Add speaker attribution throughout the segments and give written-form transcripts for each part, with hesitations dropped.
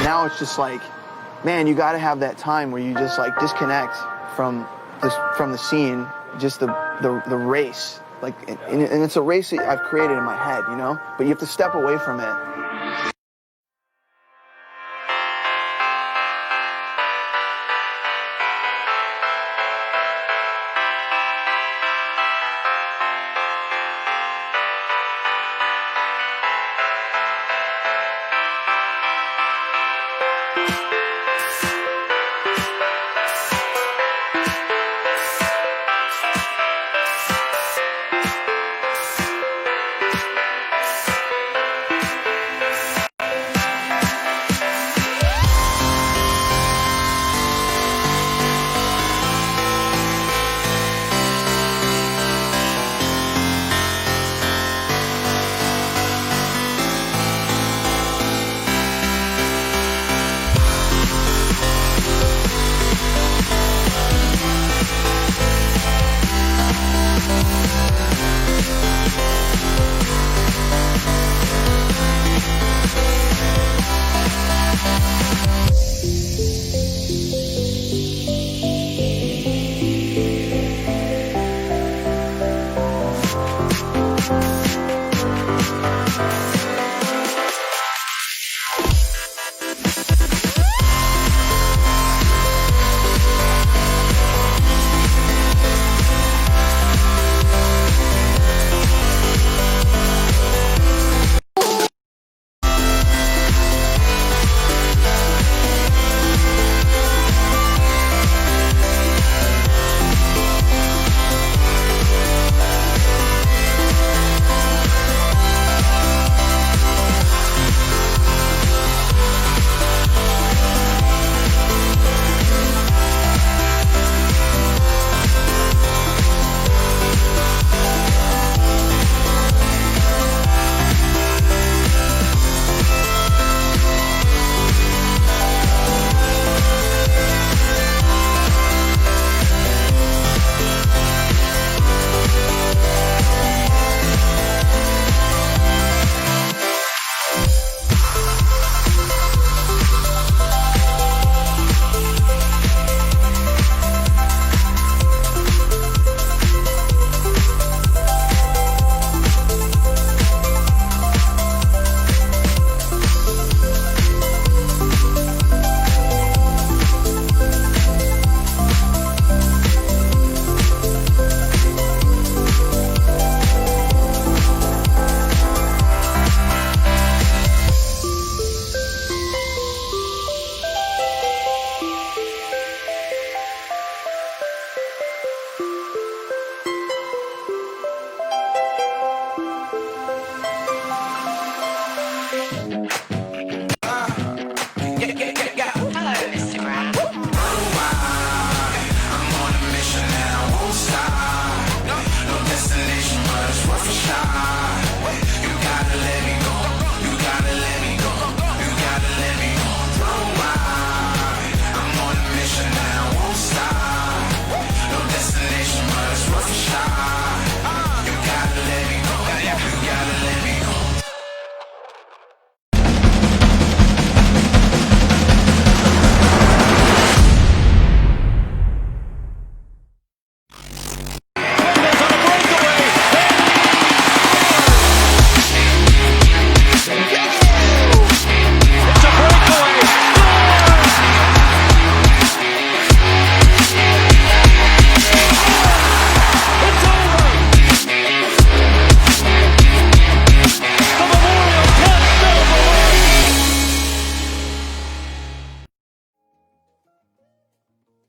Speaker 1: Now it's just like, man, you got to have that time where you just like disconnect from the scene, just the race. Like, and it's a race that I've created in my head, you know? But you have to step away from it.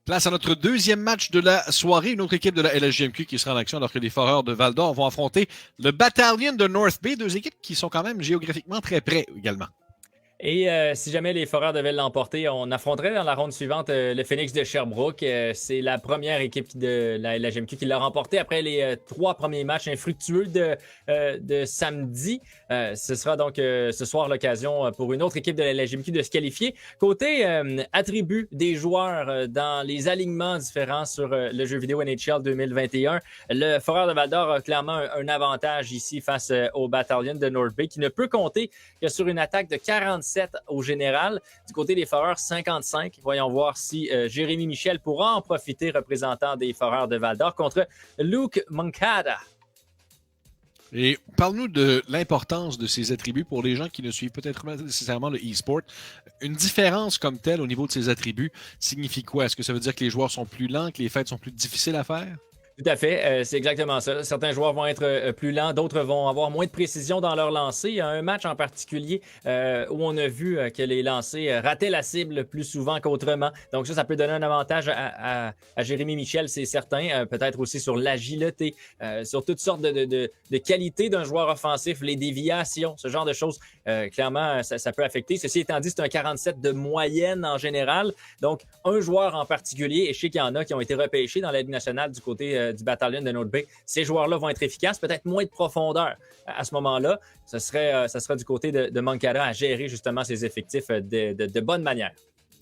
Speaker 2: Place à notre deuxième match de la soirée, une autre équipe de la LSJMQ qui sera en action alors que les Foreurs de Val-d'Or vont affronter le Battalion de North Bay, deux équipes qui sont quand même géographiquement très près également.
Speaker 3: Et si jamais les Foreurs devaient l'emporter, on affronterait dans la ronde suivante le Phoenix de Sherbrooke. C'est la première équipe de la GMQ qui l'a remporté après les 3 premiers matchs infructueux de samedi. Ce sera donc ce soir l'occasion pour une autre équipe de la GMQ de se qualifier. Côté attributs des joueurs dans les alignements différents sur le jeu vidéo NHL 2021, le Foreur de Val-d'Or a clairement un avantage ici face au Battalion de North Bay qui ne peut compter que sur une attaque de 47 au général. Du côté des Foreurs, 55. Voyons voir si Jérémy Michel pourra en profiter, représentant des Foreurs de Val-d'Or, contre Luke Moncada.
Speaker 2: Et parle-nous de l'importance de ces attributs pour les gens qui ne suivent peut-être pas nécessairement le e-sport. Une différence comme telle au niveau de ces attributs signifie quoi? Est-ce que ça veut dire que les joueurs sont plus lents, que les fêtes sont plus difficiles à faire?
Speaker 3: Tout à fait, c'est exactement ça. Certains joueurs vont être plus lents, d'autres vont avoir moins de précision dans leur lancer. Il y a un match en particulier où on a vu que les lancers rataient la cible plus souvent qu'autrement. Donc ça peut donner un avantage à Jérémy Michel, c'est certain. Peut-être aussi sur l'agilité, sur toutes sortes de qualités d'un joueur offensif, les déviations, ce genre de choses. Clairement, ça peut affecter. Ceci étant dit, c'est un 47 de moyenne en général. Donc, un joueur en particulier, et je sais qu'il y en a qui ont été repêchés dans la Ligue nationale du côté du Battalion de North Bay. Ces joueurs-là vont être efficaces, peut-être moins de profondeur à ce moment-là. Ça sera du côté de Moncada à gérer justement ses effectifs de bonne manière.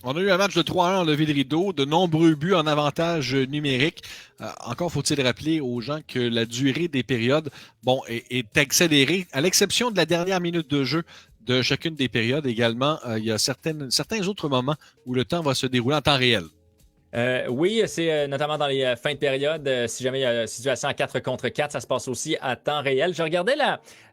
Speaker 2: On a eu un match de 3-1 en levé de rideau, de nombreux buts en avantage numérique. Encore faut-il rappeler aux gens que la durée des périodes est accélérée, à l'exception de la dernière minute de jeu de chacune des périodes également. Il y a certains autres moments où le temps va se dérouler en temps réel.
Speaker 3: Oui, c'est notamment dans les fins de période. Si jamais il y a une situation à 4 contre 4, ça se passe aussi à temps réel. Je regardais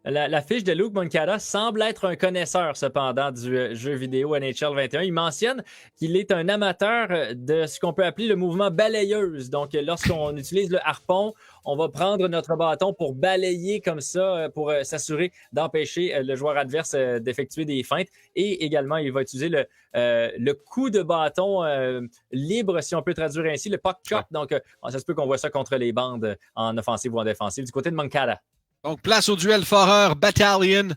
Speaker 3: la fiche de Luke Moncada, semble être un connaisseur cependant du jeu vidéo NHL 21. Il mentionne qu'il est un amateur de ce qu'on peut appeler le mouvement balayeuse. Donc, lorsqu'on utilise le harpon, on va prendre notre bâton pour balayer comme ça, pour s'assurer d'empêcher le joueur adverse d'effectuer des feintes. Et également, il va utiliser le coup de bâton libre, si on peut traduire ainsi, le puck chop. Donc, ça se peut qu'on voit ça contre les bandes en offensive ou en défensive du côté de Moncada.
Speaker 2: Donc, place au duel Foreur Battalion.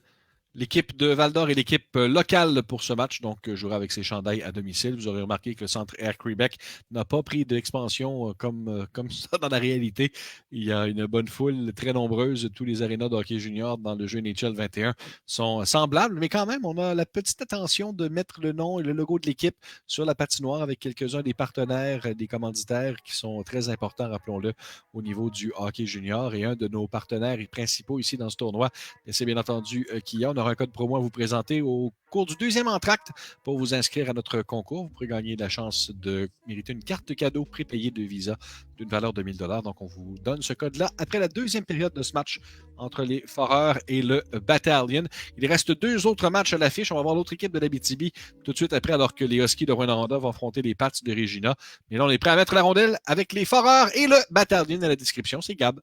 Speaker 2: L'équipe de Val-d'Or est l'équipe locale pour ce match, donc jouera avec ses chandails à domicile. Vous aurez remarqué que le centre Air Québec n'a pas pris d'expansion comme ça dans la réalité. Il y a une bonne foule très nombreuse. Tous les arénas de hockey junior dans le jeu NHL 21 sont semblables, mais quand même, on a la petite attention de mettre le nom et le logo de l'équipe sur la patinoire avec quelques-uns des partenaires, des commanditaires qui sont très importants, rappelons-le, au niveau du hockey junior. Et un de nos partenaires principaux ici dans ce tournoi, c'est bien entendu Kia. On aura un code promo à vous présenter au cours du deuxième entracte pour vous inscrire à notre concours. Vous pourrez gagner la chance de mériter une carte cadeau prépayée de Visa d'une valeur de 1 000 $. Donc, on vous donne ce code-là après la deuxième période de ce match entre les Foreurs et le Battalion. Il reste 2 autres matchs à l'affiche. On va voir l'autre équipe de l'Abitibi tout de suite après, alors que les Huskies de Rwanda vont affronter les Pats de Regina. Mais là, on est prêt à mettre la rondelle avec les Foreurs et le Battalion à la description. C'est Gab.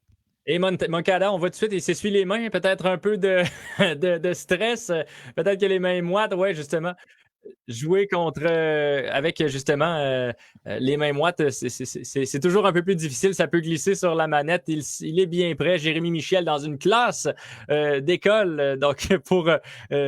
Speaker 3: Et Moncada, on voit tout de suite, il s'essuie les mains, peut-être un peu de stress, peut-être que les mains moites, ouais, justement. Jouer contre avec justement les mains moites, c'est toujours un peu plus difficile. Ça peut glisser sur la manette. Il est bien prêt. Jérémy Michel dans une classe d'école donc pour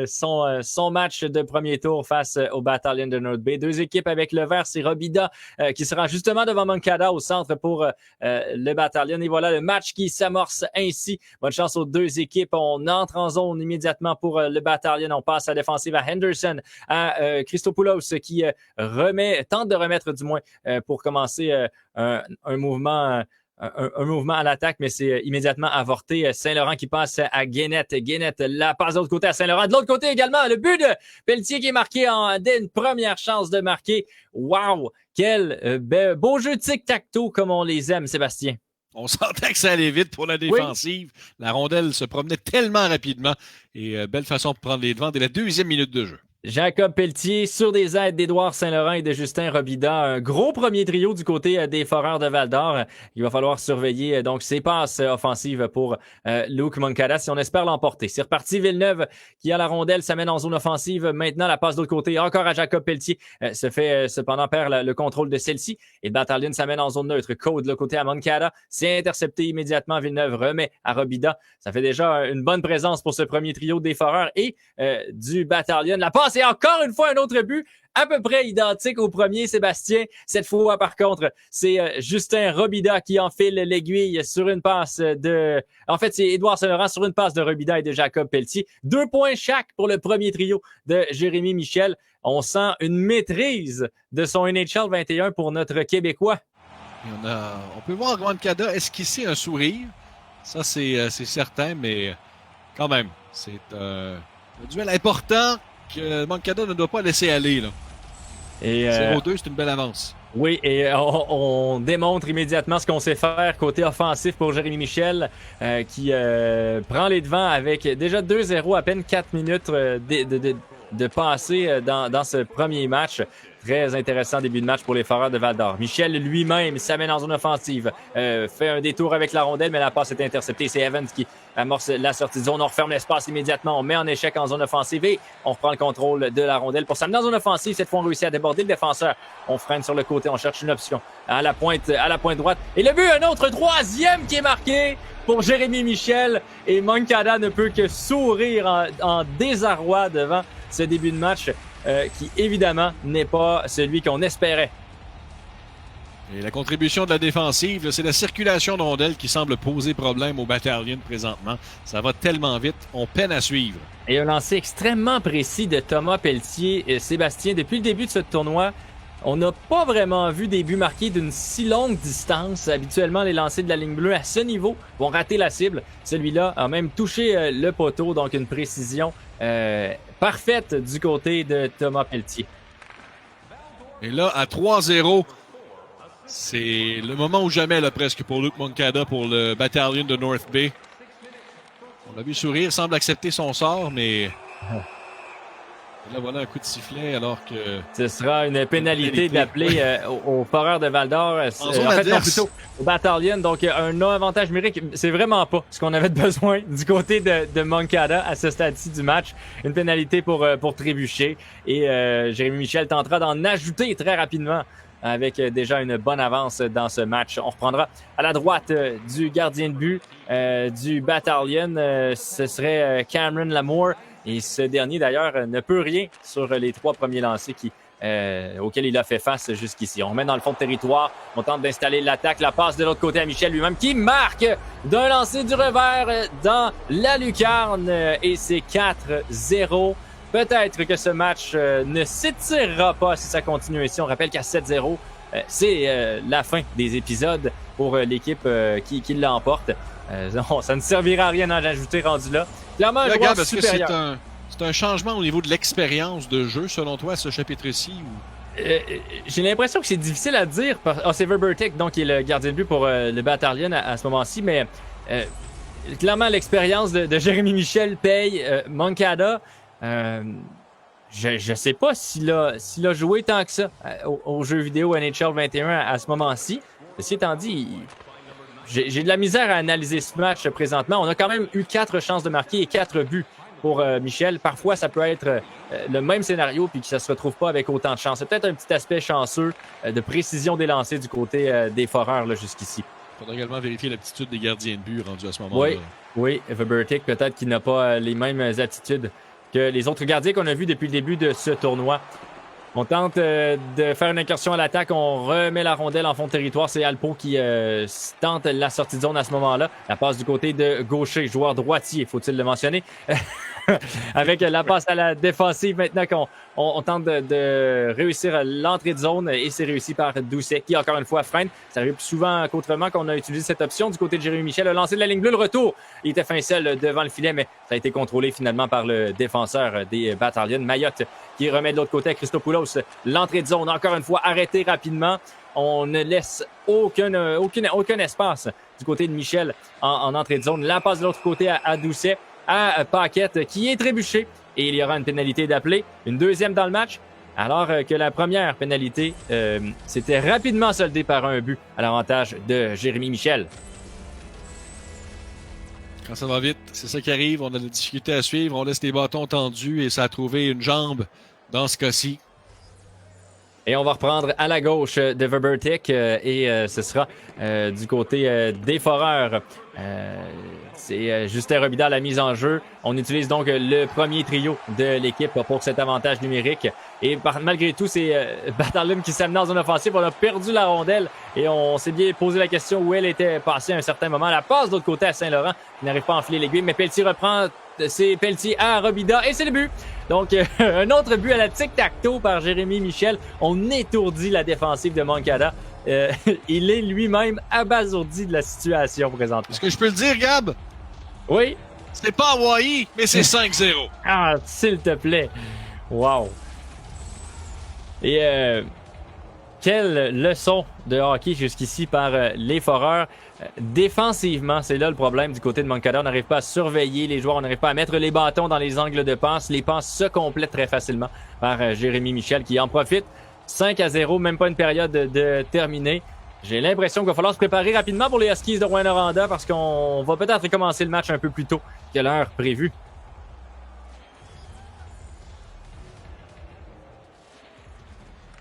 Speaker 3: son match de premier tour face au Battalion de North Bay. 2 équipes avec le vert, c'est Robida qui sera justement devant Moncada au centre pour le Battalion. Et voilà le match qui s'amorce ainsi. Bonne chance aux 2 équipes. On entre en zone immédiatement pour le Battalion. On passe à défensive à Henderson, à Christopoulos qui tente de remettre du moins pour commencer un mouvement à l'attaque, mais c'est immédiatement avorté. Saint-Laurent qui passe à Guénette. Guénette la passe de l'autre côté à Saint-Laurent. De l'autre côté également, le but de Pelletier qui est marqué dès une première chance de marquer. Wow! Quel beau jeu de tic-tac-toe comme on les aime, Sébastien.
Speaker 2: On sentait que ça allait vite pour la défensive. Oui. La rondelle se promenait tellement rapidement et belle façon de prendre les devants dès la 2e minute de jeu.
Speaker 3: Jacob Pelletier sur des aides d'Édouard Saint-Laurent et de Justin Robida. Un gros premier trio du côté des Foreurs de Val-d'Or. Il va falloir surveiller donc ses passes offensives pour Luke Moncada si on espère l'emporter. C'est reparti. Villeneuve qui a la rondelle, s'amène en zone offensive. Maintenant, la passe de l'autre côté, encore à Jacob Pelletier. Se fait cependant perd le contrôle de celle-ci. Et le Battalion s'amène en zone neutre. Code de l'autre côté à Moncada. C'est intercepté immédiatement. Villeneuve remet à Robida. Ça fait déjà une bonne présence pour ce premier trio des Foreurs et du Battalion. La passe et encore une fois un autre but, à peu près identique au premier, Sébastien. Cette fois, par contre, c'est Justin Robida qui enfile l'aiguille sur une passe de... En fait, c'est Édouard Saint-Laurent sur une passe de Robida et de Jacob Pelletier. 2 points chaque pour le premier trio de Jérémy Michel. On sent une maîtrise de son NHL 21 pour notre Québécois.
Speaker 2: Et on peut voir Moncada esquisser un sourire. Ça, c'est certain, mais quand même, c'est un duel important que Moncada ne doit pas laisser aller. Là.
Speaker 3: Et
Speaker 2: 0-2, c'est une belle avance.
Speaker 3: Oui, et on démontre immédiatement ce qu'on sait faire côté offensif pour Jérémy Michel, qui prend les devants avec déjà 2-0 à peine 4 minutes de passé dans ce premier match. Très intéressant début de match pour les Foreurs de Val-d'Or. Michel lui-même s'amène en zone offensive, fait un détour avec la rondelle, mais la passe est interceptée. C'est Evans qui amorce la sortie de zone. On referme l'espace immédiatement. On met en échec en zone offensive et on reprend le contrôle de la rondelle pour s'amener en zone offensive. Cette fois, on réussit à déborder le défenseur. On freine sur le côté. On cherche une option à la pointe droite. Et le but, un autre troisième qui est marqué pour Jérémy Michel. Et Moncada ne peut que sourire en désarroi devant ce début de match qui, évidemment, n'est pas celui qu'on espérait.
Speaker 2: Et la contribution de la défensive, c'est la circulation de rondelles qui semble poser problème au Battalion présentement. Ça va tellement vite, on peine à suivre.
Speaker 3: Et un lancer extrêmement précis de Thomas Pelletier. Sébastien, depuis le début de ce tournoi, on n'a pas vraiment vu des buts marqués d'une si longue distance. Habituellement, les lancers de la ligne bleue à ce niveau vont rater la cible. Celui-là a même touché le poteau, donc une précision parfaite du côté de Thomas Pelletier.
Speaker 2: Et là, à 3-0, c'est le moment ou jamais là, presque pour Luke Moncada, pour le Battalion de North Bay. On l'a vu sourire, semble accepter son sort, mais... Et là, voilà un coup de sifflet alors que...
Speaker 3: Ce sera une pénalité d'appeler aux Foreurs de Val-d'Or. En fait, non, plutôt au Battalion. Donc, un avantage numérique, c'est vraiment pas ce qu'on avait besoin du côté de Moncada à ce stade-ci du match. Une pénalité pour trébucher. Et Jérémy Michel tentera d'en ajouter très rapidement avec déjà une bonne avance dans ce match. On reprendra à la droite du gardien de but du Battalion. Ce serait Cameron Lamour. Et ce dernier, d'ailleurs, ne peut rien sur les 3 premiers lancers auxquels il a fait face jusqu'ici. On met dans le fond de territoire, on tente d'installer l'attaque, la passe de l'autre côté à Michel lui-même qui marque d'un lancer du revers dans la lucarne. Et c'est 4-0. Peut-être que ce match ne s'étirera pas si ça continue ici. On rappelle qu'à 7-0, c'est la fin des épisodes pour l'équipe qui l'emporte. Ça ne servira à rien d'en ajouter rendu là. Clairement, un joueur supérieur.
Speaker 2: C'est un changement au niveau de l'expérience de jeu, selon toi, ce chapitre-ci? Ou...
Speaker 3: J'ai l'impression que c'est difficile à dire. C'est Verbertic, donc, qui est le gardien de but pour le Battalion à ce moment-ci, mais clairement, l'expérience de Jérémy Michel paye. Moncada, je sais pas s'il a joué tant que ça au jeu vidéo NHL 21 à ce moment-ci. Ceci étant dit, j'ai de la misère à analyser ce match présentement. On a quand même eu 4 chances de marquer et 4 buts pour Michel. Parfois, ça peut être le même scénario puis que ça se retrouve pas avec autant de chance. C'est peut-être un petit aspect chanceux de précision des lancers du côté des Foreurs là, jusqu'ici.
Speaker 2: Il faudra également vérifier l'aptitude des gardiens de but rendus à ce moment-là.
Speaker 3: Oui, Verbertic, peut-être qu'il n'a pas les mêmes aptitudes que les autres gardiens qu'on a vus depuis le début de ce tournoi. On tente de faire une incursion à l'attaque. On remet la rondelle en fond de territoire. C'est Alpo qui tente la sortie de zone à ce moment-là. La passe du côté de gaucher, joueur droitier, faut-il le mentionner. Avec la passe à la défensive maintenant qu'on tente de réussir l'entrée de zone et c'est réussi par Doucet qui, encore une fois, freine. Ça arrive plus souvent qu'autrement qu'on a utilisé cette option du côté de Jérémy Michel. Le lancer de la ligne bleue, le retour. Il était fin seul devant le filet, mais ça a été contrôlé finalement par le défenseur des Battalions, Mayotte, qui remet de l'autre côté à Christopoulos. L'entrée de zone, encore une fois, arrêtée rapidement. On ne laisse aucun espace du côté de Michel en entrée de zone. La passe de l'autre côté à Doucet, à Paquette, qui est trébuché et il y aura une pénalité d'appeler, une deuxième dans le match, alors que la première pénalité s'était rapidement soldée par un but à l'avantage de Jérémy Michel.
Speaker 2: Quand ça va vite, c'est ça qui arrive. On a des difficultés à suivre. On laisse les bâtons tendus et ça a trouvé une jambe dans ce cas-ci.
Speaker 3: Et on va reprendre à la gauche de Verbertic et ce sera du côté des Foreurs. C'est Justin Robida la mise en jeu. On utilise donc le premier trio de l'équipe pour cet avantage numérique. Et malgré tout, c'est Batalum qui s'amène en zone offensive. On a perdu la rondelle et on s'est bien posé la question où elle était passée à un certain moment. La passe de l'autre côté à Saint-Laurent qui n'arrive pas à enfiler l'aiguille, mais Pelletier reprend. C'est Pelletier à Robida et c'est le but. Donc, un autre but à la tic-tac-toe par Jérémy Michel. On étourdit la défensive de Moncada. Il est lui-même abasourdi de la situation présentement.
Speaker 2: Est-ce que je peux le dire, Gab?
Speaker 3: Oui?
Speaker 2: C'est pas Hawaii, mais c'est 5-0.
Speaker 3: Ah, s'il te plaît. Wow. Et quelle leçon de hockey jusqu'ici par les Foreurs. Défensivement, c'est là le problème du côté de Moncada. On n'arrive pas à surveiller les joueurs, on n'arrive pas à mettre les bâtons dans les angles de passe. Les passes se complètent très facilement par Jérémy Michel qui en profite. 5-0, même pas une période de terminée. J'ai l'impression qu'il va falloir se préparer rapidement pour les Huskies de Rouyn-Noranda parce qu'on va peut-être recommencer le match un peu plus tôt que l'heure prévue.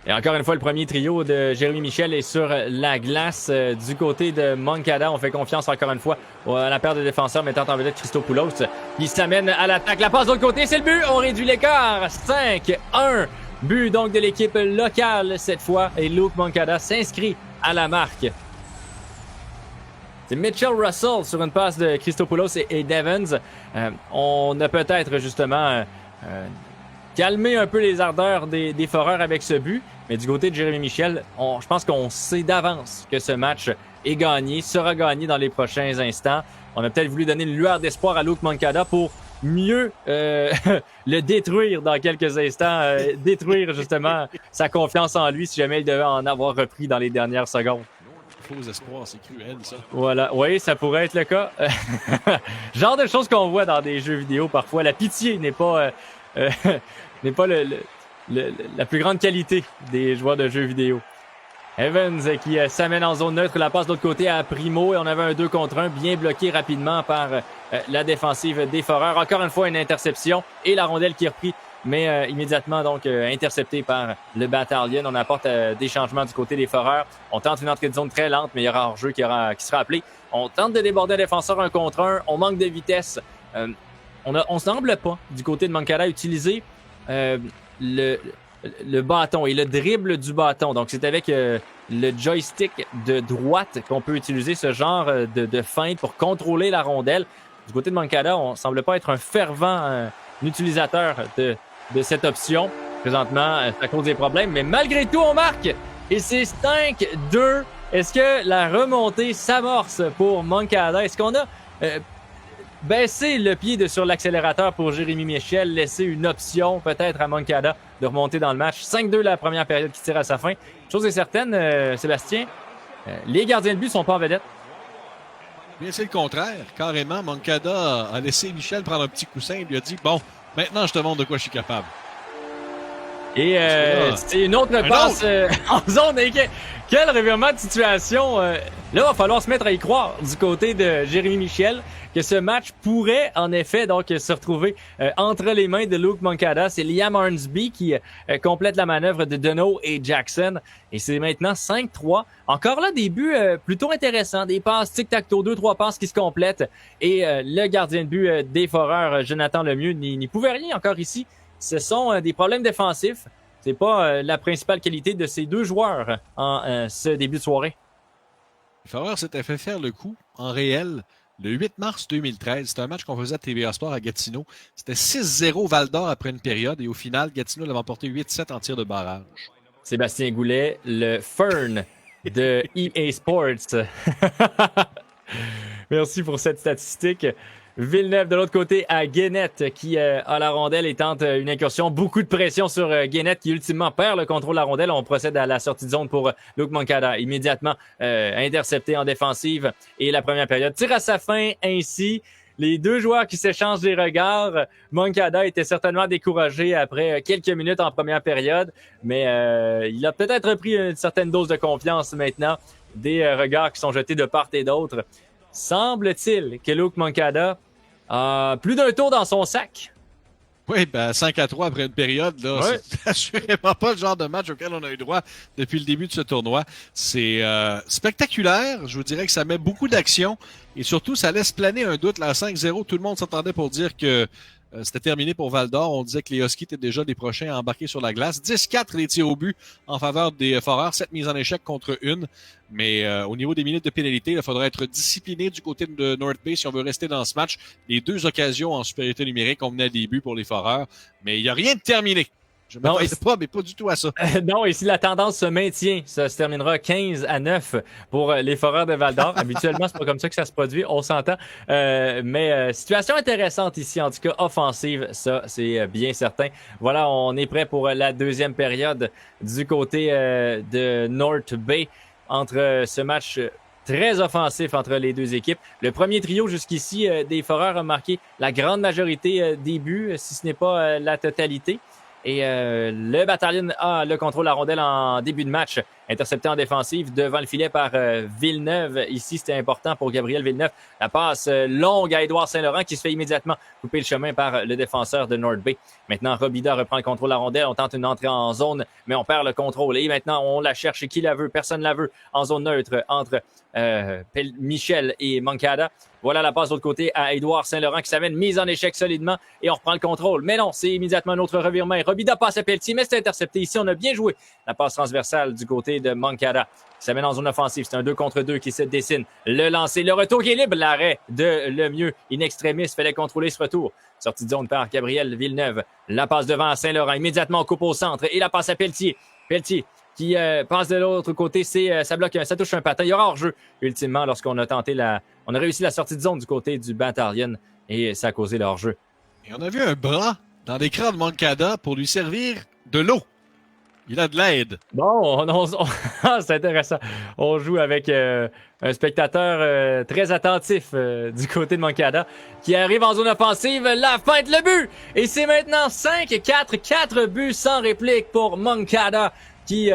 Speaker 3: Et encore une fois, le premier trio de Jérémy Michel est sur la glace. Du côté de Moncada, on fait confiance encore une fois à la paire de défenseurs mettant en vedette Christopoulos. Il s'amène à l'attaque. La passe de l'autre côté, c'est le but. On réduit l'écart. 5-1. But donc de l'équipe locale cette fois. Et Luke Moncada s'inscrit à la marque. C'est Mitchell Russell sur une passe de Christopoulos et Devens. On a peut-être justement calmé un peu les ardeurs des Foreurs avec ce but. Mais du côté de Jérémy Michel, je pense qu'on sait d'avance que ce match est gagné, sera gagné dans les prochains instants. On a peut-être voulu donner une lueur d'espoir à Luke Moncada pour mieux le détruire dans quelques instants, détruire justement sa confiance en lui si jamais il devait en avoir repris dans les dernières secondes.
Speaker 2: Faux espoir, c'est cruel ça.
Speaker 3: Voilà, oui, ça pourrait être le cas. Genre de choses qu'on voit dans des jeux vidéo parfois. La pitié n'est pas la plus grande qualité des joueurs de jeux vidéo. Evans qui s'amène en zone neutre, la passe de l'autre côté à Primo et on avait un 2 contre 1 bien bloqué rapidement par la défensive des Foreurs. Encore une fois, une interception et la rondelle qui est reprise, mais immédiatement donc interceptée par le Battalion. On apporte des changements du côté des Foreurs. On tente une entrée de zone très lente, mais il y aura hors-jeu qui sera appelé. On tente de déborder un défenseur 1 contre 1. On manque de vitesse. On semble pas, du côté de Moncada, utiliser le bâton et le dribble du bâton. Donc, c'est avec le joystick de droite qu'on peut utiliser ce genre de feinte pour contrôler la rondelle. Du côté de Moncada, on semble pas être un fervent utilisateur de cette option. Présentement, ça cause des problèmes, mais malgré tout, on marque! Et c'est 5-2. Est-ce que la remontée s'amorce pour Moncada? Est-ce qu'on a baissé le pied sur l'accélérateur pour Jérémy Michel, laisser une option peut-être à Moncada de remonter dans le match? 5-2 la première période qui tire à sa fin. Chose est certaine, Sébastien, les gardiens de but sont pas en vedette.
Speaker 2: Bien, c'est le contraire. Carrément, Moncada a laissé Michel prendre un petit coussin et lui a dit « Bon, maintenant je te montre de quoi je suis capable. »
Speaker 3: Et c'est une autre passe en zone. Quel revirement de situation. Là, il va falloir se mettre à y croire du côté de Jérémy Michel que ce match pourrait en effet donc se retrouver entre les mains de Luke Moncada. C'est Liam Hornsby qui complète la manœuvre de Deneau et Jackson. Et c'est maintenant 5-3. Encore là, des buts plutôt intéressants. Des passes tic-tac-toe, 2-3 passes qui se complètent. Et le gardien de but des Foreurs, Jonathan Lemieux, n'y pouvait rien encore ici. Ce sont des problèmes défensifs. C'est pas la principale qualité de ces deux joueurs en ce début de soirée.
Speaker 2: Les Foreurs s'étaient fait faire le coup en réel le 8 mars 2013. C'était un match qu'on faisait à TVA Sport à Gatineau. C'était 6-0 Val-d'Or après une période et au final, Gatineau l'avait emporté 8-7 en tir de barrage.
Speaker 3: Sébastien Goulet, le Fern de EA Sports. Merci pour cette statistique. Villeneuve de l'autre côté à Guénette qui a la rondelle et tente une incursion. Beaucoup de pression sur Guénette qui ultimement perd le contrôle de la rondelle. On procède à la sortie de zone pour Luke Moncada. Immédiatement intercepté en défensive et la première période tire à sa fin ainsi. Les deux joueurs qui s'échangent des regards. Moncada était certainement découragé après quelques minutes en première période, mais il a peut-être pris une certaine dose de confiance maintenant. Des regards qui sont jetés de part et d'autre. Semble-t-il que Luke Moncada a plus d'un tour dans son sac.
Speaker 2: Oui, ben 5-3 après une période, là,
Speaker 3: Ouais.
Speaker 2: c'est assurément pas le genre de match auquel on a eu droit depuis le début de ce tournoi. C'est spectaculaire, je vous dirais que ça met beaucoup d'action et surtout ça laisse planer un doute. Là, à 5-0, tout le monde s'entendait pour dire que c'était terminé pour Val-d'Or. On disait que les Huskies étaient déjà les prochains à embarquer sur la glace. 10-4 les tirs au but en faveur des Foreurs, 7 mises en échec contre une. Mais au niveau des minutes de pénalité, il faudrait être discipliné du côté de North Bay si on veut rester dans ce match. Les deux occasions en supériorité numérique, on menait à des buts pour les Foreurs, mais il n'y a rien de terminé. Je ne m'attendais pas, mais pas du tout à ça.
Speaker 3: Non, et si la tendance se maintient, ça se terminera 15-9 pour les Foreurs de Val-d'Or. Habituellement, c'est pas comme ça que ça se produit, on s'entend. Mais situation intéressante ici, en tout cas offensive, ça c'est bien certain. Voilà, on est prêt pour la deuxième période du côté de North Bay entre ce match très offensif entre les deux équipes. Le premier trio jusqu'ici des Foreurs a marqué la grande majorité des buts, si ce n'est pas la totalité. Et le Battalion a le contrôle de la rondelle en début de match, intercepté en défensive devant le filet par Villeneuve. Ici, c'était important pour Gabriel Villeneuve. La passe longue à Édouard Saint-Laurent qui se fait immédiatement couper le chemin par le défenseur de North Bay. Maintenant, Robida reprend le contrôle de la rondelle. On tente une entrée en zone, mais on perd le contrôle. Et maintenant, on la cherche. Qui la veut? Personne la veut. En zone neutre entre Michel et Moncada. Voilà la passe de l'autre côté à Édouard Saint-Laurent qui s'amène mise en échec solidement et on reprend le contrôle. Mais non, c'est immédiatement un autre revirement. Et Robida passe à Pelletier, mais c'est intercepté. Ici, on a bien joué la passe transversale du côté de Moncada qui s'amène en zone offensive. C'est un 2 contre 2 qui se dessine. Le lancer, le retour qui est libre. L'arrêt de Lemieux. In extremis, fallait contrôler ce retour. Sortie de zone par Gabriel Villeneuve. La passe devant à Saint-Laurent. Immédiatement, on coupe au centre et la passe à Pelletier. Pelletier qui passe de l'autre côté, ça bloque, ça touche un patin. Il y aura hors-jeu, ultimement, lorsqu'on a on a réussi la sortie de zone du côté du Battalion et ça a causé le hors-jeu.
Speaker 2: Et on a vu un bras dans l'écran de Moncada pour lui servir de l'eau. Il a de l'aide.
Speaker 3: Bon, c'est intéressant. On joue avec un spectateur très attentif du côté de Moncada qui arrive en zone offensive. La feinte, le but! Et c'est maintenant 5-4, 4 buts sans réplique pour Moncada qui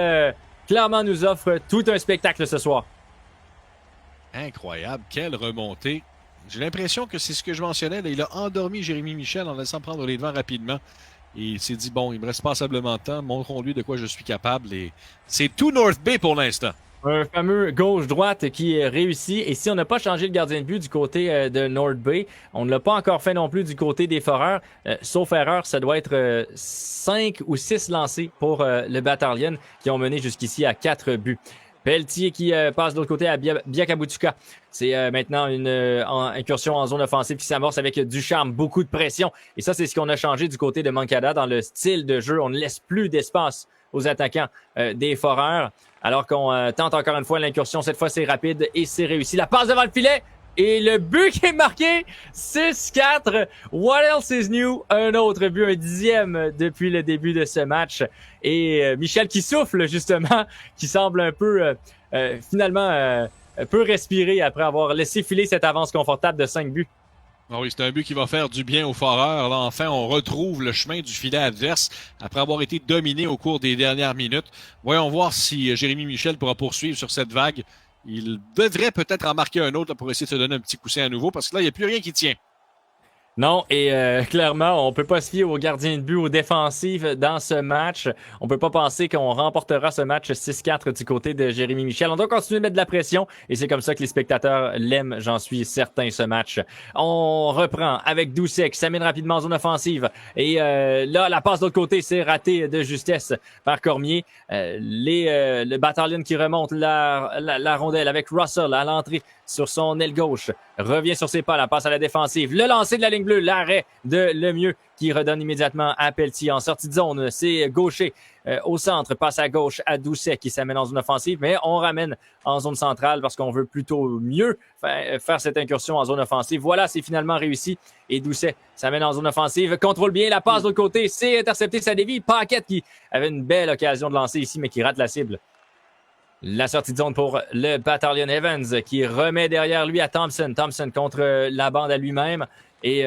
Speaker 3: clairement nous offre tout un spectacle ce soir.
Speaker 2: Incroyable, quelle remontée. J'ai l'impression que c'est ce que je mentionnais. Là, il a endormi Jérémy Michel en laissant prendre les devants rapidement. Et il s'est dit, bon, il me reste passablement de temps, montrons-lui de quoi je suis capable. Et c'est tout North Bay pour l'instant.
Speaker 3: Un fameux gauche-droite qui est réussi. Et si on n'a pas changé le gardien de but du côté de North Bay, on ne l'a pas encore fait non plus du côté des Foreurs. Sauf erreur, ça doit être 5 ou 6 lancés pour le Battalion qui ont mené jusqu'ici à 4 buts. Pelletier qui passe de l'autre côté à Biakabutuka. C'est maintenant une incursion en zone offensive qui s'amorce avec du charme, beaucoup de pression. Et ça, c'est ce qu'on a changé du côté de Moncada dans le style de jeu. On ne laisse plus d'espace aux attaquants des Foreurs. Alors qu'on tente encore une fois l'incursion. Cette fois, c'est rapide et c'est réussi. La passe devant le filet. Et le but qui est marqué, 6-4. What else is new? Un autre but, un 10e depuis le début de ce match. Et Michel qui souffle, justement, qui semble un peu, finalement, peu respirer après avoir laissé filer cette avance confortable de 5 buts.
Speaker 2: Ah oui, c'est un but qui va faire du bien aux Foreurs. Là, enfin, on retrouve le chemin du filet adverse après avoir été dominé au cours des dernières minutes. Voyons voir si Jérémy Michel pourra poursuivre sur cette vague. Il devrait peut-être en marquer un autre là, pour essayer de se donner un petit coussin à nouveau parce que là, il n'y a plus rien qui tient.
Speaker 3: Non, et clairement, on peut pas se fier aux gardiens de but, aux défensifs dans ce match. On peut pas penser qu'on remportera ce match 6-4 du côté de Jérémy Michel. On doit continuer de mettre de la pression et c'est comme ça que les spectateurs l'aiment, j'en suis certain, ce match. On reprend avec Doucet qui s'amène rapidement en zone offensive. Et là, la passe de l'autre côté, c'est raté de justesse par Cormier. Le Battalion qui remonte la rondelle avec Russell à l'entrée sur son aile gauche. Revient sur ses pas, la passe à la défensive. Le lancer de la ligne bleue, l'arrêt de Lemieux qui redonne immédiatement à Pelletier. En sortie de zone, c'est Gaucher au centre, passe à gauche à Doucet qui s'amène en zone offensive, mais on ramène en zone centrale parce qu'on veut plutôt mieux faire cette incursion en zone offensive. Voilà, c'est finalement réussi. Et Doucet s'amène en zone offensive, contrôle bien la passe de l'autre côté, c'est intercepté, ça dévie. Paquette qui avait une belle occasion de lancer ici, mais qui rate la cible. La sortie de zone pour le Battalion Evans qui remet derrière lui à Thompson. Thompson contre la bande à lui-même. Et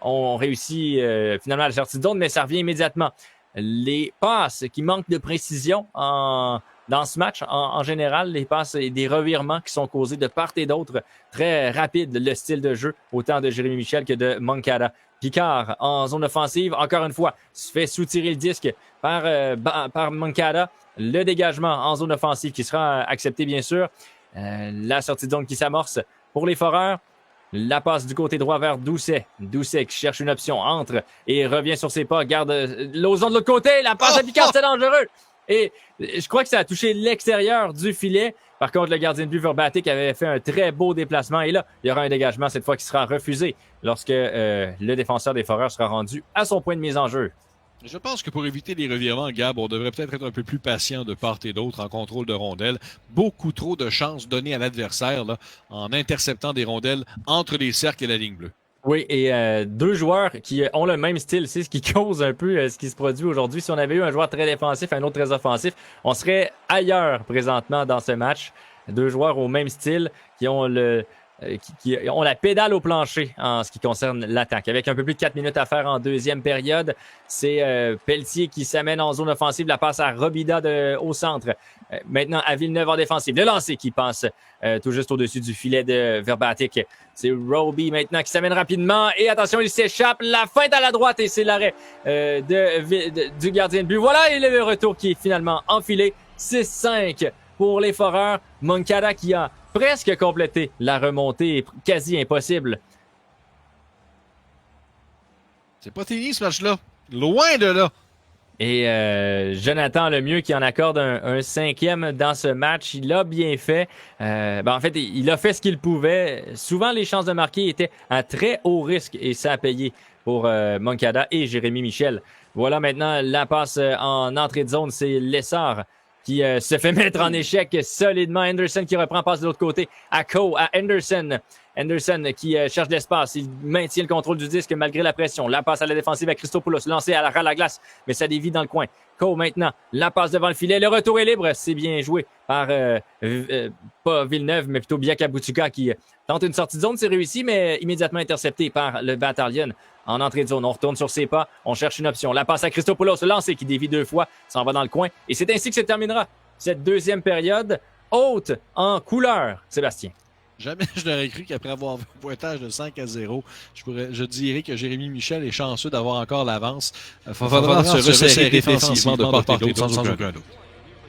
Speaker 3: on réussit finalement la sortie de zone, mais ça revient immédiatement. Les passes qui manquent de précision dans ce match, en général, les passes et des revirements qui sont causés de part et d'autre, très rapide le style de jeu, autant de Jérémy Michel que de Moncada. Picard en zone offensive, encore une fois, se fait soutirer le disque par Moncada. Le dégagement en zone offensive qui sera accepté, bien sûr. La sortie de zone qui s'amorce pour les Foreurs. La passe du côté droit vers Doucet. Doucet qui cherche une option, entre et revient sur ses pas, garde Lauzon de l'autre côté. La passe à Picard, c'est dangereux. Et je crois que ça a touché l'extérieur du filet. Par contre, le gardien de but Verbatic avait fait un très beau déplacement. Et là, il y aura un dégagement cette fois qui sera refusé lorsque le défenseur des Foreurs sera rendu à son point de mise en jeu.
Speaker 2: Je pense que pour éviter les revirements, Gab, on devrait peut-être être un peu plus patient de part et d'autre en contrôle de rondelles. Beaucoup trop de chances données à l'adversaire là, en interceptant des rondelles entre les cercles et la ligne bleue.
Speaker 3: Oui, et deux joueurs qui ont le même style, c'est ce qui cause un peu ce qui se produit aujourd'hui. Si on avait eu un joueur très défensif et un autre très offensif, on serait ailleurs présentement dans ce match. Deux joueurs au même style qui ont qui ont la pédale au plancher en ce qui concerne l'attaque. Avec un peu plus de 4 minutes à faire en deuxième période, c'est Pelletier qui s'amène en zone offensive, la passe à Robida au centre. Maintenant à Villeneuve en défensive. Le lancer qui passe tout juste au-dessus du filet de Verbatic. C'est Roby maintenant qui s'amène rapidement. Et attention, il s'échappe. La feinte à la droite et c'est l'arrêt du gardien de but. Voilà, et le retour qui est finalement enfilé. 6-5 pour les Foreurs. Moncada qui a presque complété la remontée, quasi impossible.
Speaker 2: C'est pas fini ce match-là. Loin de là.
Speaker 3: Et Jonathan Lemieux qui en accorde un cinquième dans ce match. Il a bien fait. En fait, il a fait ce qu'il pouvait. Souvent, les chances de marquer étaient à très haut risque et ça a payé pour Moncada et Jérémy Michel. Voilà maintenant la passe en entrée de zone. C'est Lessard qui se fait mettre en échec solidement. Anderson qui reprend, passe de l'autre côté à Anderson. Anderson qui cherche l'espace. Il maintient le contrôle du disque malgré la pression. La passe à la défensive à Christopoulos. Lancé à la glace, mais ça dévie dans le coin. Coe maintenant. La passe devant le filet. Le retour est libre. C'est bien joué par pas Villeneuve, mais plutôt Biaka Boutuka qui tente une sortie de zone. C'est réussi, mais immédiatement intercepté par le Battalion en entrée de zone. On retourne sur ses pas. On cherche une option. La passe à Christopoulos. Le lancer qui dévie deux fois. S'en va dans le coin. Et c'est ainsi que se terminera cette deuxième période haute en couleur. Sébastien.
Speaker 2: Jamais je n'aurais cru qu'après avoir vu un pointage de 5-0, je dirais que Jérémy Michel est chanceux d'avoir encore l'avance. Il faudra se resserrer défensivement de part et d'autre, sans aucun doute.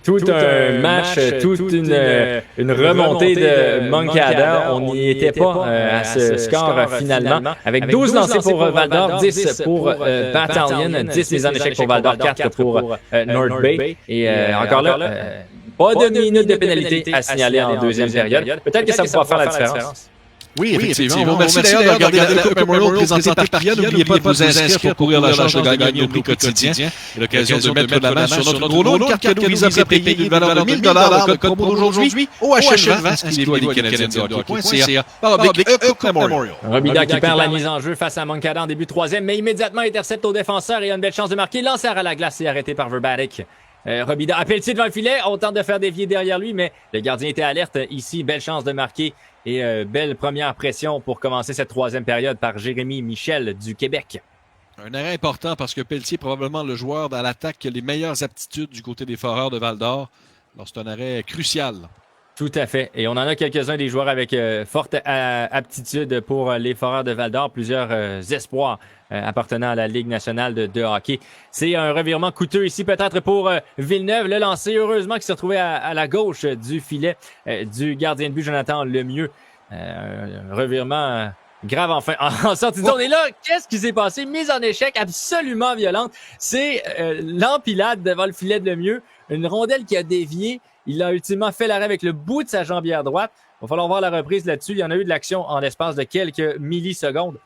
Speaker 3: Tout un match, toute une remontée de Moncada. On n'y était pas à ce score finalement. Avec 12 lancés pour Val-d'Or, 10 pour Battalion, 10 mises en échec pour Val-d'Or, 4 pour North Bay. Et encore là, pas de minutes de pénalité à signaler en deuxième période. Peut-être que ça pourra faire la différence.
Speaker 2: Oui, effectivement. Merci d'ailleurs de regarder la Coupe Memorial présentée par Kia. N'oubliez pas de vous inscrire pour courir la chance de gagner au prix quotidien. Et l'occasion de mettre la main sur notre gros lot. Une carte cadeau Visa prépayée d'une valeur de 1 000 $. Le code pour aujourd'hui, OHL20. Inscrivez-vous à lescanadiens.ca. Coupe Memorial.
Speaker 3: Robida qui perd la mise en jeu face à Moncada en début de troisième, mais immédiatement intercepte au défenseur et a une belle chance de marquer. Lancé à la glace et arrêté par Verbatic. Robida a Pelletier devant le filet. On tente de faire dévier derrière lui, mais le gardien était alerte. Ici, belle chance de marquer et belle première pression pour commencer cette troisième période par Jérémy Michel du Québec.
Speaker 2: Un arrêt important parce que Pelletier est probablement le joueur dans l'attaque qui a les meilleures aptitudes du côté des Foreurs de Val-d'Or. Alors, c'est un arrêt crucial.
Speaker 3: Tout à fait. Et on en a quelques-uns des joueurs avec forte aptitude pour les Foreurs de Val-d'Or, plusieurs espoirs appartenant à la Ligue nationale de hockey. C'est un revirement coûteux ici peut-être pour Villeneuve. Le lancer, heureusement, qui s'est retrouvé à la gauche du filet du gardien de but, Jonathan Lemieux. Un revirement grave enfin en sortie de zone. Et là, qu'est-ce qui s'est passé? Mise en échec absolument violente. C'est l'empilade devant le filet de Lemieux. Une rondelle qui a dévié. Il a ultimement fait l'arrêt avec le bout de sa jambière droite. Il va falloir voir la reprise là-dessus. Il y en a eu de l'action en l'espace de quelques millisecondes.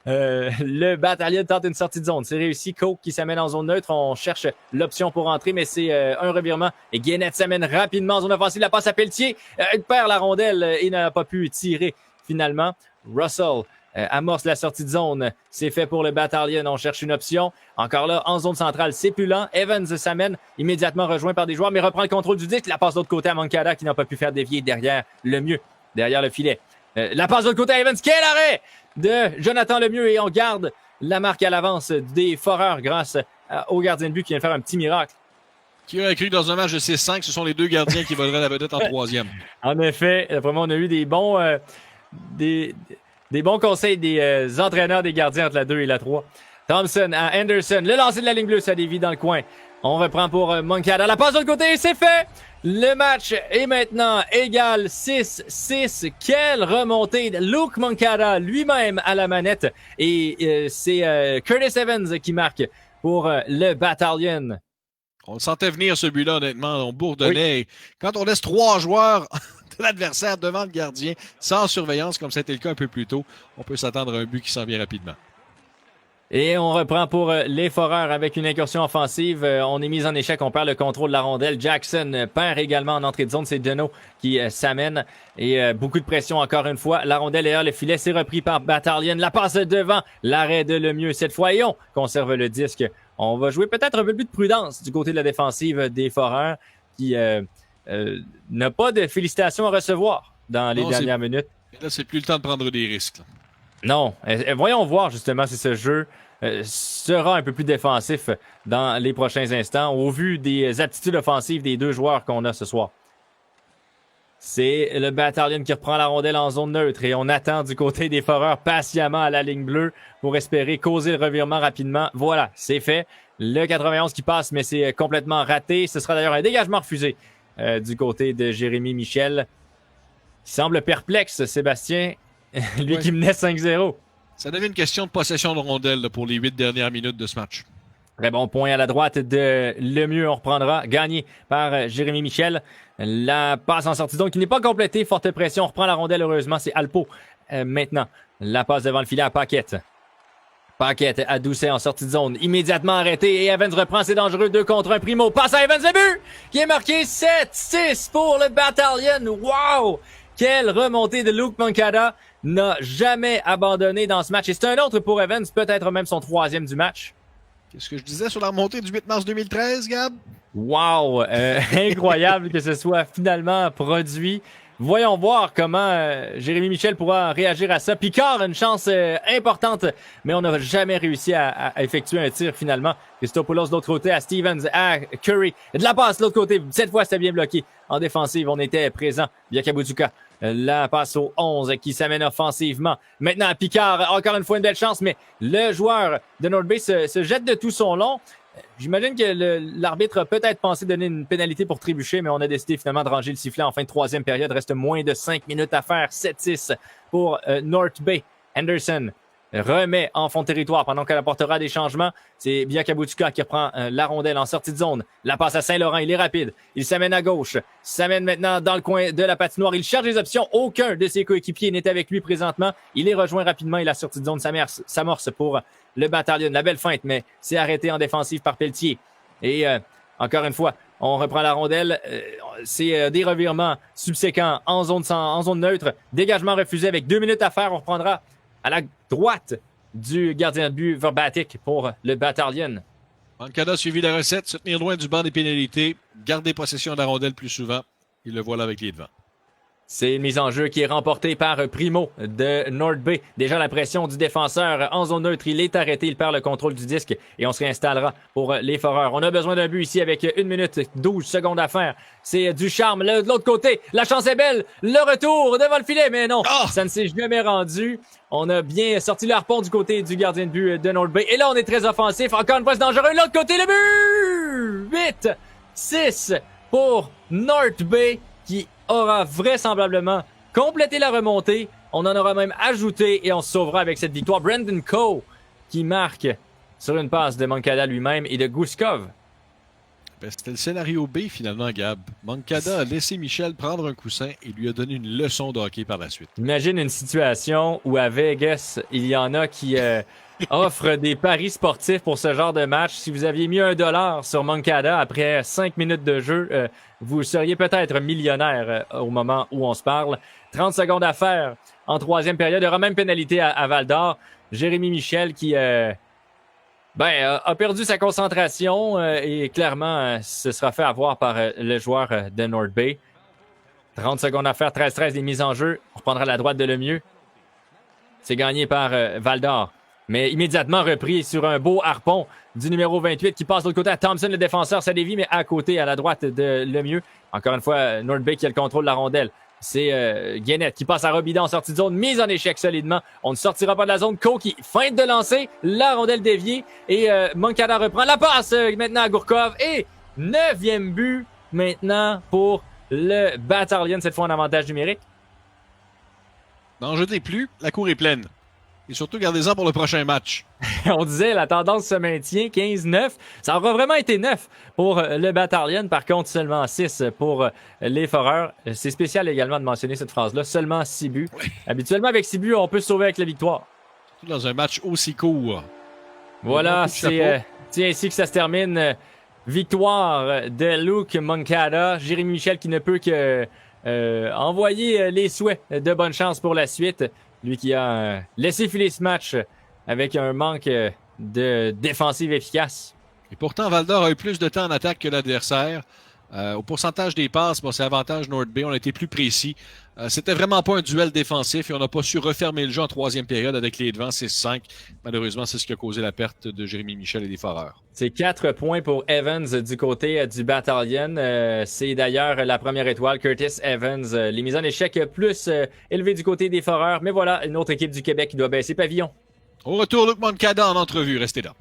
Speaker 3: Le Battalion tente une sortie de zone. C'est réussi. Coke qui s'amène en zone neutre. On cherche l'option pour entrer, mais c'est un revirement. Et Guénette s'amène rapidement en zone offensive. La passe à Pelletier. Il perd la rondelle et n'a pas pu tirer finalement. Russell amorce la sortie de zone. C'est fait pour le Battalion. On cherche une option. Encore là, en zone centrale, c'est plus lent. Evans s'amène, immédiatement rejoint par des joueurs, mais reprend le contrôle du disque. La passe de l'autre côté à Moncada qui n'a pas pu faire dévier derrière le filet. La passe de l'autre côté à Evans. Quel arrêt de Jonathan Lemieux et on garde la marque à l'avance des Foreurs grâce au gardien de but qui vient faire un petit miracle.
Speaker 2: Qui aurait cru dans un match de 6-5, ce sont les deux gardiens qui voleraient la vedette en troisième.
Speaker 3: En effet, vraiment, on a eu des bons conseils des entraîneurs des gardiens entre la 2 et la 3. Thompson à Anderson. Le lancer de la ligne bleue, ça dévie dans le coin. On reprend pour Moncada. La passe de l'autre côté, c'est fait! Le match est maintenant égal 6-6. Quelle remontée de Luke Moncada lui-même à la manette. Et c'est Curtis Evans qui marque pour le Battalion.
Speaker 2: On le sentait venir, ce but-là, honnêtement. On bourdonnait. Oui. Quand on laisse 3 joueurs de l'adversaire devant le gardien, sans surveillance, comme c'était le cas un peu plus tôt, on peut s'attendre à un but qui s'en vient rapidement.
Speaker 3: Et on reprend pour les Foreurs avec une incursion offensive. On est mis en échec, on perd le contrôle de la rondelle. Jackson perd également en entrée de zone. C'est Deno qui s'amène. Et beaucoup de pression encore une fois. La rondelle est là, le filet, c'est repris par Battalion. La passe devant, l'arrêt de Lemieux cette fois. Et on conserve le disque. On va jouer peut-être un peu plus de prudence du côté de la défensive des Foreurs qui n'a pas de félicitations à recevoir dans les dernières minutes.
Speaker 2: Là, c'est plus le temps de prendre des risques. Là.
Speaker 3: Non. Voyons voir justement si ce jeu sera un peu plus défensif dans les prochains instants au vu des aptitudes offensives des deux joueurs qu'on a ce soir. C'est le Battalion qui reprend la rondelle en zone neutre et on attend du côté des Foreurs patiemment à la ligne bleue pour espérer causer le revirement rapidement. Voilà, c'est fait. Le 91 qui passe, mais c'est complètement raté. Ce sera d'ailleurs un dégagement refusé du côté de Jérémy Michel. Il semble perplexe, Sébastien. Lui qui menait 5-0.
Speaker 2: Ça devient une question de possession de rondelle là, pour les 8 dernières minutes de ce match.
Speaker 3: Très bon point à la droite de Lemieux. On reprendra. Gagné par Jérémy Michel. La passe en sortie donc qui n'est pas complétée. Forte pression. On reprend la rondelle heureusement. C'est Alpo maintenant. La passe devant le filet à Paquette. Paquette à Doucet en sortie de zone. Immédiatement arrêté. Et Evans reprend. C'est dangereux. 2 contre 1. Primo. Passe à Evans. Le but qui est marqué 7-6 pour le Battalion. Wow! Quelle remontée de Luke Moncada. N'a jamais abandonné dans ce match. Et c'est un autre pour Evans. Peut-être même son 3e du match.
Speaker 2: Qu'est-ce que je disais sur la remontée du 8 mars 2013, Gab?
Speaker 3: Wow! Incroyable que ce soit finalement produit. Voyons voir comment Jérémy Michel pourra réagir à ça. Picard a une chance importante, mais on n'a jamais réussi à effectuer un tir finalement. Christopoulos de l'autre côté à Stevens, à Curry. De la passe de l'autre côté. Cette fois, c'était bien bloqué. En défensive, on était présent. Biakabutuka. La passe au 11 qui s'amène offensivement. Maintenant, Picard, encore une fois une belle chance, mais le joueur de North Bay se jette de tout son long. J'imagine que l'arbitre a peut-être pensé donner une pénalité pour trébucher, mais on a décidé finalement de ranger le sifflet en fin de 3e période. Reste moins de 5 minutes à faire. 7-6 pour North Bay. Anderson remet en fond de territoire pendant qu'elle apportera des changements. C'est Biakabutuka qui reprend la rondelle en sortie de zone. La passe à Saint-Laurent, il est rapide. Il s'amène à gauche. S'amène maintenant dans le coin de la patinoire. Il cherche les options. Aucun de ses coéquipiers n'est avec lui présentement. Il est rejoint rapidement et la sortie de zone s'amorce pour le Battalion. La belle feinte, mais c'est arrêté en défensive par Pelletier. Et encore une fois, on reprend la rondelle. C'est des revirements subséquents en zone neutre. Dégagement refusé avec 2 minutes à faire. On reprendra à la droite du gardien de but Verbatic pour le Battalion.
Speaker 2: Moncada a suivi la recette, se tenir loin du banc des pénalités, garder possession de la rondelle plus souvent. Il le voilà avec les devants.
Speaker 3: C'est une mise en jeu qui est remportée par Primo de North Bay. Déjà la pression du défenseur en zone neutre. Il est arrêté, il perd le contrôle du disque et on se réinstallera pour les Foreurs. On a besoin d'un but ici avec 1 minute 12 secondes à faire. C'est du charme de l'autre côté. La chance est belle. Le retour devant le filet, mais non, ça ne s'est jamais rendu. On a bien sorti le harpon du côté du gardien de but de North Bay. Et là, on est très offensif. Encore une fois, c'est dangereux. L'autre côté, le but! 8-6 pour North Bay qui aura vraisemblablement complété la remontée. On en aura même ajouté et on se sauvera avec cette victoire. Brandon Coe qui marque sur une passe de Moncada lui-même et de Gouskov.
Speaker 2: Ben, c'était le scénario B finalement, Gab. Moncada a laissé Michel prendre un coussin et lui a donné une leçon de hockey par la suite.
Speaker 3: Imagine une situation où à Vegas, il y en a qui offrent des paris sportifs pour ce genre de match. Si vous aviez mis $1 sur Moncada après 5 minutes de jeu, vous seriez peut-être millionnaire au moment où on se parle. 30 secondes à faire en troisième période. Il y aura même pénalité à Val-d'Or. Jérémy Michel qui a perdu sa concentration et clairement se sera fait avoir par le joueur de North Bay. 30 secondes à faire, 13-13 des mises en jeu. On reprendra la droite de Lemieux. C'est gagné par Val-d'Or. Mais immédiatement repris sur un beau harpon du numéro 28 qui passe de l'autre côté à Thompson, le défenseur. Ça dévie, mais à côté, à la droite de Lemieux. Encore une fois, North Bay qui a le contrôle de la rondelle. C'est Guénette qui passe à Robida en sortie de zone. Mise en échec solidement. On ne sortira pas de la zone. Coe qui feinte de lancer. La rondelle déviée. Et Moncada reprend la passe maintenant à Gourkov. Et 9e but maintenant pour le Battalion, cette fois en avantage numérique.
Speaker 2: N'en jetez plus, la cour est pleine. Et surtout, gardez-en pour le prochain match.
Speaker 3: On disait, la tendance se maintient, 15-9. Ça aura vraiment été 9 pour le Battalion. Par contre, seulement 6 pour les Foreurs. C'est spécial également de mentionner cette phrase-là. Seulement 6 buts. Oui. Habituellement, avec 6 buts, on peut se sauver avec la victoire.
Speaker 2: Surtout dans un match aussi court.
Speaker 3: Voilà, c'est ainsi que ça se termine. Victoire de Luke Moncada. Jérémy Michel qui ne peut que envoyer les souhaits de bonne chance pour la suite. Lui qui a laissé filer ce match avec un manque de défensive efficace.
Speaker 2: Et pourtant, Val-d'Or a eu plus de temps en attaque que l'adversaire. Au pourcentage des passes, c'est avantage North Bay. On a été plus précis. C'était vraiment pas un duel défensif et on n'a pas su refermer le jeu en troisième période avec les devants 6-5. Malheureusement, c'est ce qui a causé la perte de Jérémy Michel et des Foreurs.
Speaker 3: C'est 4 points pour Evans du côté du Battalion. C'est d'ailleurs la première étoile, Curtis Evans. Les mises en échec plus élevées du côté des Foreurs. Mais voilà, une autre équipe du Québec qui doit baisser pavillon.
Speaker 2: Au retour, Luc Moncada en entrevue. Restez là.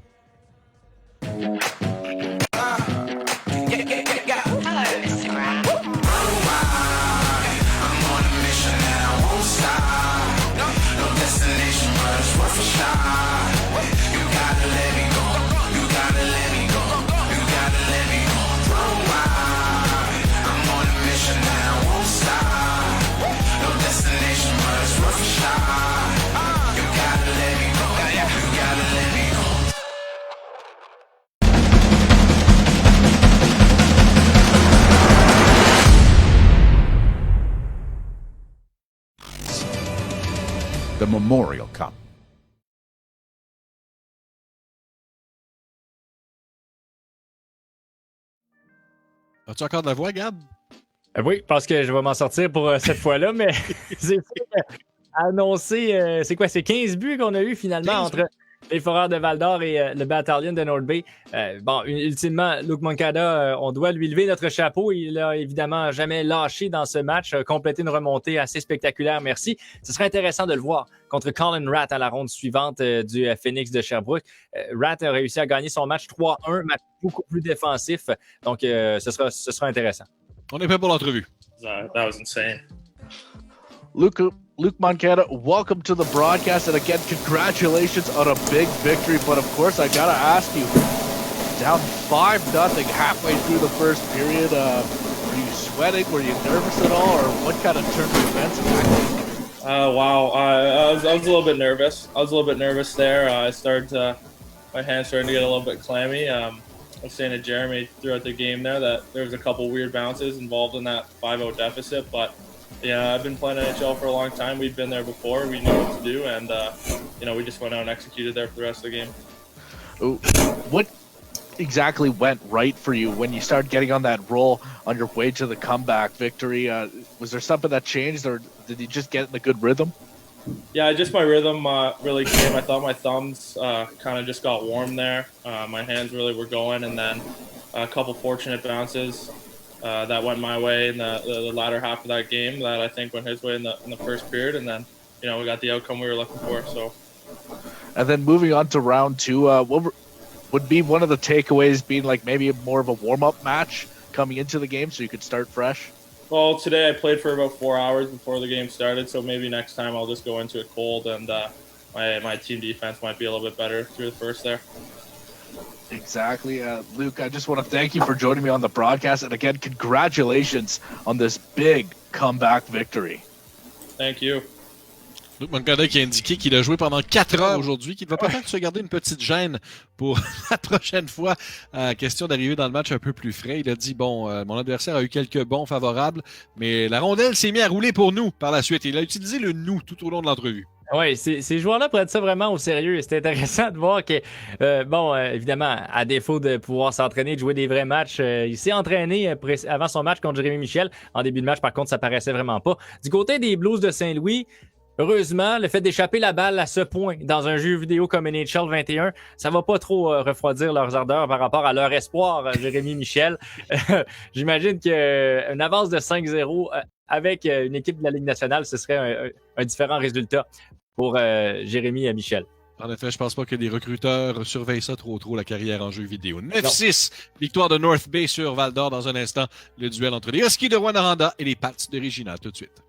Speaker 4: The Memorial Cup.
Speaker 2: As-tu encore de la voix, Gab?
Speaker 3: Oui, parce que je vais m'en sortir pour cette fois-là, mais c'est annoncé, c'est quoi? C'est 15 buts qu'on a eu finalement entre les Foreurs de Val-d'Or et le Battalion de North Bay. Ultimement, Luke Moncada, on doit lui lever notre chapeau. Il a évidemment jamais lâché dans ce match, complété une remontée assez spectaculaire, merci. Ce serait intéressant de le voir contre Colin Ratt à la ronde suivante du Phoenix de Sherbrooke. Ratt a réussi à gagner son match 3-1, match beaucoup plus défensif. Donc, ce sera intéressant.
Speaker 2: On est prêt pour l'entrevue.
Speaker 5: That was insane.
Speaker 6: Luke Moncada, welcome to the broadcast, and again, congratulations on a big victory. But of course, I gotta ask you, down 5-0 halfway through the first period. Were you sweating? Were you nervous at all, or what kind of turned the events back?
Speaker 5: Wow, I was a little bit nervous. I was a little bit nervous there. I started my hands starting to get a little bit clammy. I was saying to Jeremy throughout the game there that there was a couple weird bounces involved in that 5-0 deficit, but yeah, I've been playing NHL for a long time. We've been there before. We knew what to do, and we just went out and executed there for the rest of the game.
Speaker 6: What exactly went right for you when you started getting on that roll on your way to the comeback victory? Was there something that changed, or did you just get in a good rhythm?
Speaker 5: Yeah, just my rhythm really came. I thought my thumbs kind of just got warm there. My hands really were going, and then a couple fortunate bounces that went my way in the latter half of that game that I think went his way in the first period, and then we got the outcome we were looking for. So,
Speaker 6: and then moving on to round two, what would be one of the takeaways being like maybe more of a warm-up match coming into the game so you could start fresh?
Speaker 5: Well, today I played for about 4 hours before the game started, so maybe next time I'll just go into it cold, and my team defense might be a little bit better through the first there.
Speaker 6: Exactly. Luke, I just want to thank you for joining me on the broadcast, and again, congratulations on this big comeback victory.
Speaker 5: Thank you.
Speaker 2: Luc Moncada qui a indiqué qu'il a joué pendant 4 heures aujourd'hui, qu'il va peut-être se garder une petite gêne pour la prochaine fois. Question d'arriver dans le match un peu plus frais. Il a dit, mon adversaire a eu quelques bons favorables, mais la rondelle s'est mise à rouler pour nous par la suite. Il a utilisé le « nous » tout au long de l'entrevue.
Speaker 3: Oui, ces joueurs-là prennent ça vraiment au sérieux. C'est intéressant de voir que, évidemment, à défaut de pouvoir s'entraîner, de jouer des vrais matchs, il s'est entraîné avant son match contre Jérémy Michel. En début de match, par contre, ça paraissait vraiment pas. Du côté des Blues de Saint-Louis, heureusement, le fait d'échapper la balle à ce point dans un jeu vidéo comme NHL 21, ça va pas trop refroidir leurs ardeurs par rapport à leur espoir, Jérémy Michel. J'imagine qu'une avance de 5-0 avec une équipe de la Ligue nationale, ce serait un différent résultat pour Jérémy Michel.
Speaker 2: En effet, je pense pas que des recruteurs surveillent ça trop la carrière en jeu vidéo. 9-6, victoire de North Bay sur Val-d'Or dans un instant. Le duel entre les Huskies de Rwanda et les Pats de Regina tout de suite.